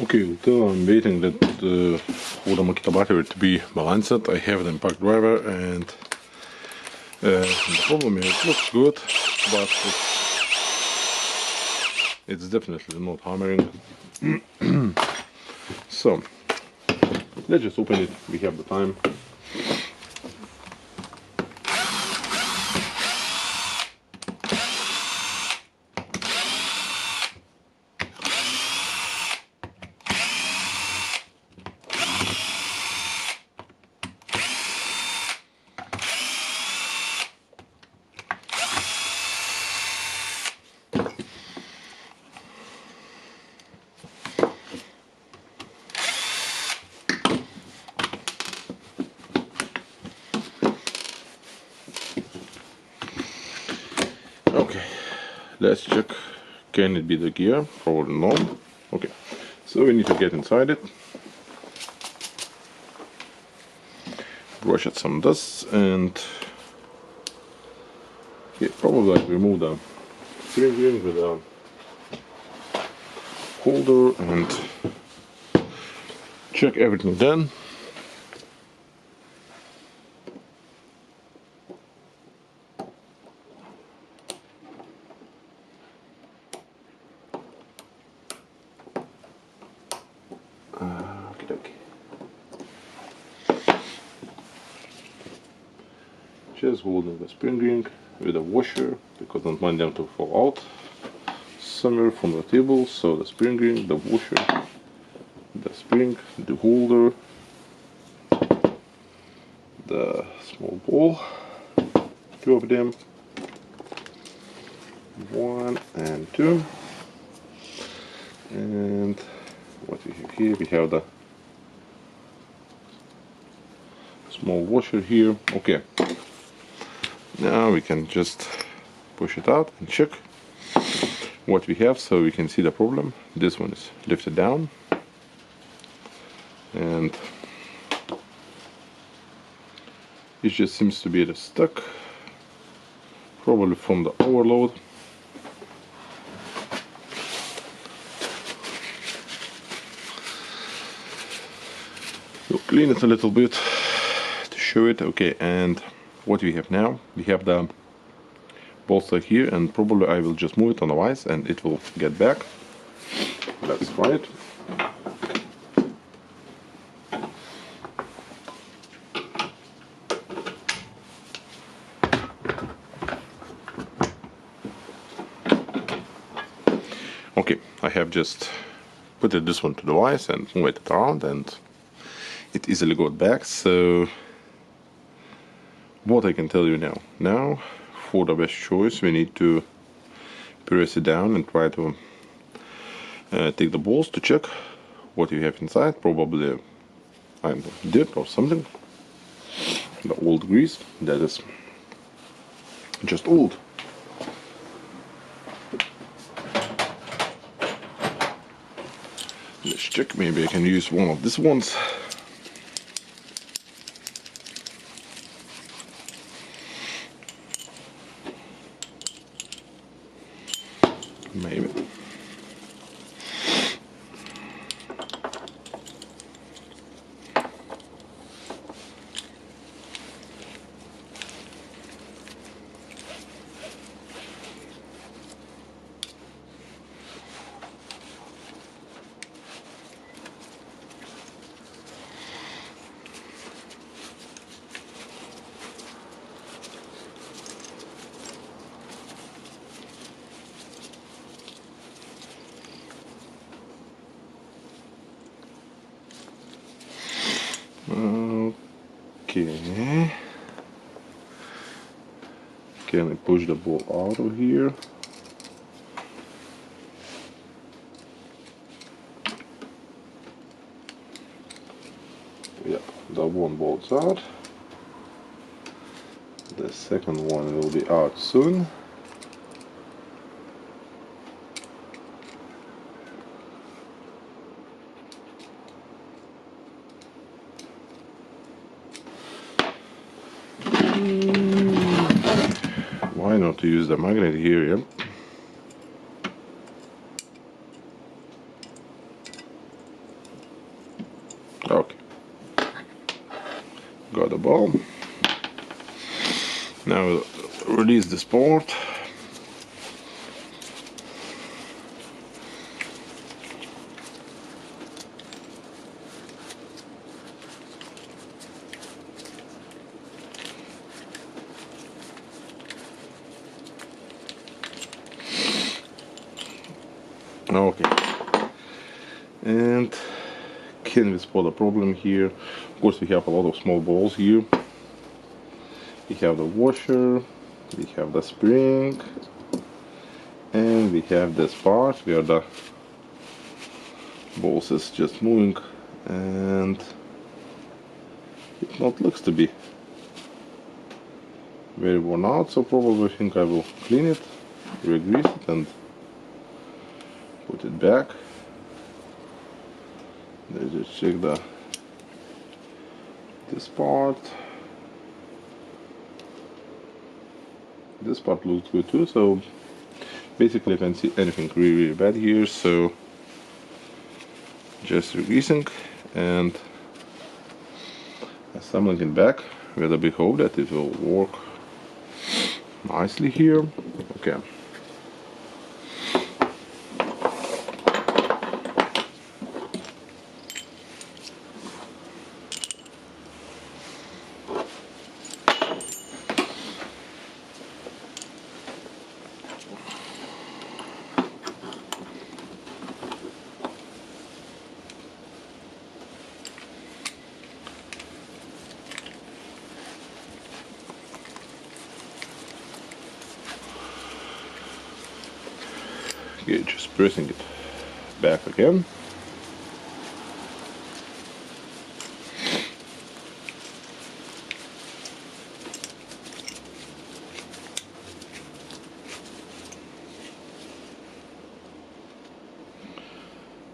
Okay, until I'm waiting that for the Makita battery to be balanced, I have the impact driver, and the problem is it looks good, but it's definitely not hammering. So let's just open it, we have the time. Okay, let's check. Can it be the gear? Probably no. Okay, so we need to get inside it, brush out some dust, and probably remove the steering wheel with a holder and check everything then. Okay. Just holding the spring ring with a washer because I don't want them to fall out somewhere from the table. So the spring ring, the washer, the spring, the holder, the small ball, two of them, 1 and 2, and what we have here, we have the small washer here. Okay, now we can just push it out and check what we have so we can see the problem. This one is lifted down, and it just seems to be stuck, probably from the overload. So clean it a little bit to show it. Okay, and what we have now, we have the bolster here, and probably I will just move it on the vise and it will get back. Let's try it. Okay, I have just put this one to the vise and move it around, and it easily got back. So what I can tell you now, for the best choice, we need to press it down and try to take the balls to check what you have inside. Probably I don't know, dirt or something, the old grease that is just old. Let's check, maybe I can use one of these ones. Maybe. Okay. Can I push the ball out of here? Yeah, the one ball's out. The second one will be out soon. Why not to use the magnet here, yeah? Okay, got the ball. Now we'll release this part. Okay, and can we spot a problem here? Of course, we have a lot of small balls here. We have the washer, we have the spring, and we have this part where the balls is just moving, and it not looks to be very worn out. So probably I think I will clean it, re-grease it, and put it back. Let's just check this part. This part looks good too, so basically I can't see anything really bad here, so just re-greasing and assembling it back with a big hope that it will work nicely here. Okay. Okay, just pressing it back again.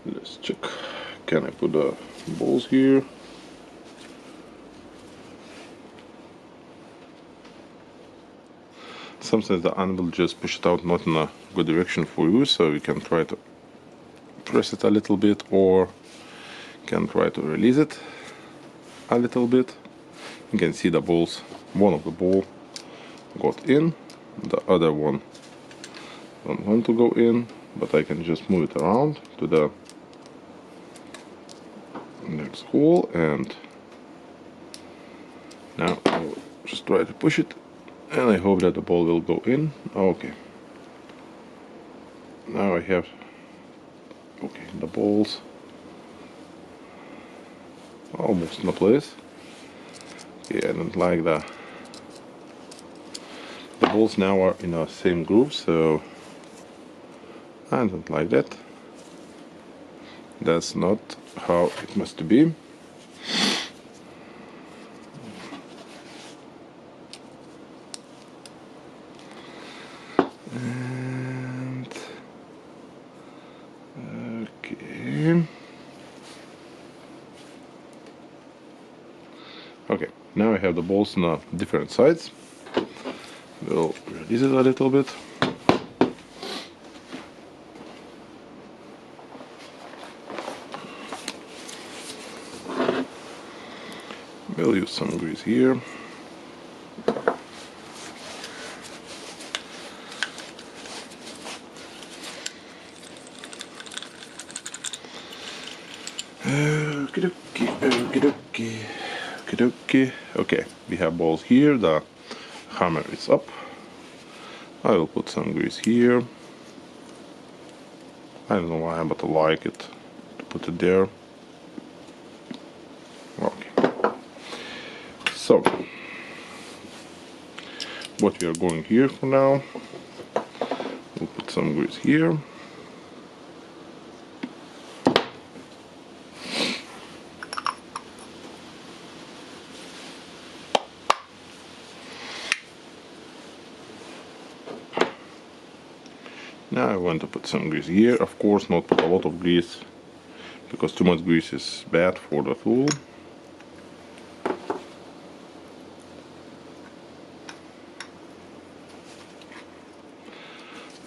Let's check. Can I put the balls here? Sometimes the anvil just push it out not in a good direction for you, so you can try to press it a little bit, or can try to release it a little bit. You can see the balls, one of the ball got in, the other one don't want to go in, but I can just move it around to the next hole, and now I'll just try to push it, and I hope that the ball will go in. Okay, now I have the balls almost in place. Okay, I don't like the balls now are in the same groove, so I don't like that. That's not how it must be. And okay. Okay, now I have the balls on different sides. We'll release it a little bit. We'll use some grease here. Okay, we have balls here. The hammer is up. I will put some grease here. I don't know why, but I like it to put it there. Okay. So, what we are going here for now, we'll put some grease here. Now I want to put some grease here. Of course, not put a lot of grease, because too much grease is bad for the tool.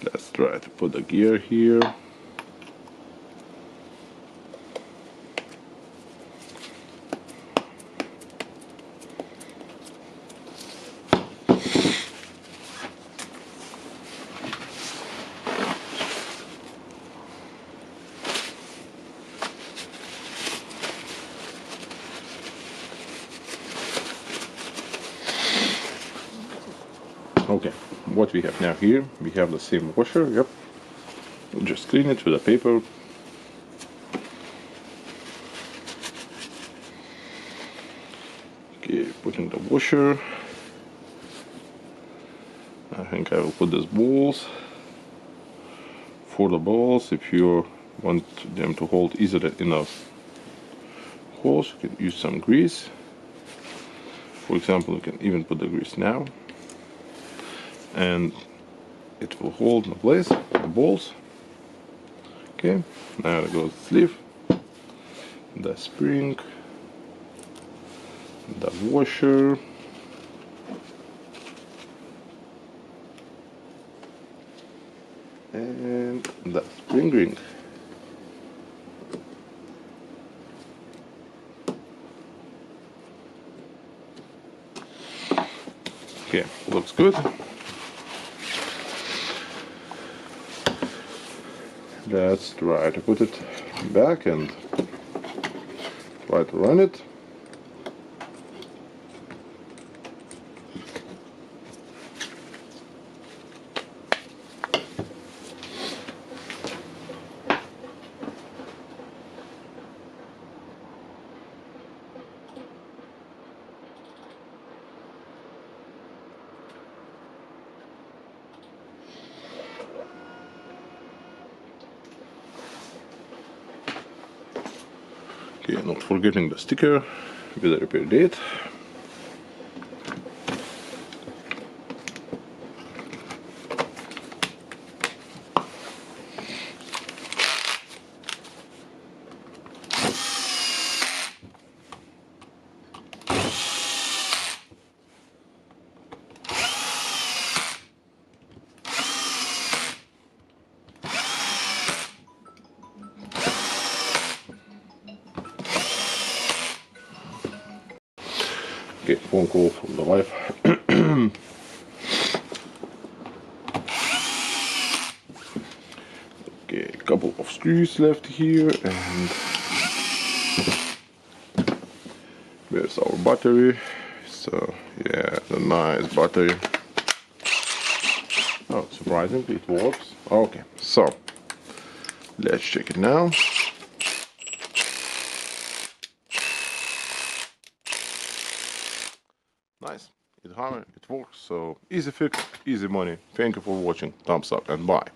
Let's try to put the gear here. what we have now here, we have the same washer. Yep. We'll just clean it with a paper. Okay, putting the washer. I think I will put these balls. For the balls, if you want them to hold easily in a hose, you can use some grease. For example, you can even put the grease now, and it will hold in place the balls. Okay, now there goes the sleeve, the spring, the washer, and the spring ring. Okay, looks good. Let's try to put it back and try to run it. Okay, not forgetting the sticker with the repair date. Okay, phone call from the wife. Okay, a couple of screws left here, and there's our battery. So yeah, the nice battery. Oh, surprisingly it works. Okay, so let's check it now. Nice, it works, so easy fix, easy money. Thank you for watching, thumbs up and bye.